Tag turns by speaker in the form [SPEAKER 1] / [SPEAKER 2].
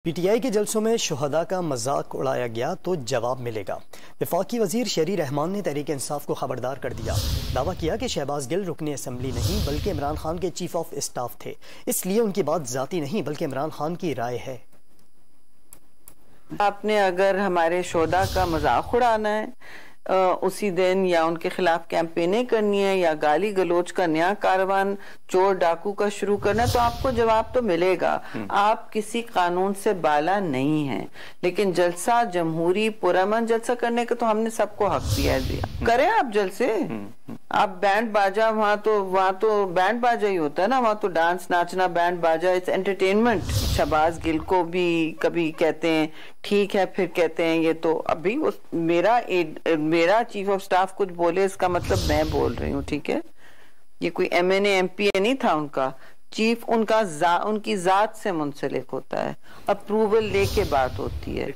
[SPEAKER 1] PTI के जलसों में शुहदा का मजाक उड़ाया गया तो जवाब मिलेगा। वफाकी वजीर शेरी रहमान ने तहरीक इंसाफ को खबरदार कर दिया। दावा किया कि शहबाज गिल रुकने असम्बली नहीं बल्कि इमरान खान के चीफ ऑफ स्टाफ थे, इसलिए उनकी बात जाती नहीं बल्कि इमरान खान की राय है।
[SPEAKER 2] आपने अगर हमारे शोधा का मजाक उड़ाना है उसी दिन या उनके खिलाफ कैंपेनें करनी है या गाली गलोच का नया कारवान चोर डाकू का शुरू करना है तो आपको जवाब तो मिलेगा। आप किसी कानून से बाला नहीं हैं, लेकिन जलसा जमहूरी पुरअमन जलसा करने का तो हमने सबको हक दिया करें आप जलसे। आप बैंड बाजा वहाँ तो बैंड बाजा ही होता है ना, वहाँ तो डांस नाचना बैंड बाजा इट्स एंटरटेनमेंट। शहबाज गिल को भी कभी कहते हैं ठीक है, फिर कहते हैं ये तो अभी मेरा चीफ ऑफ स्टाफ कुछ बोले इसका मतलब मैं बोल रही हूँ, ठीक है। ये कोई एमएनए एमपीए नहीं था, उनका चीफ उनकी जात से मुंसलिक होता है, अप्रूवल लेके बात होती है।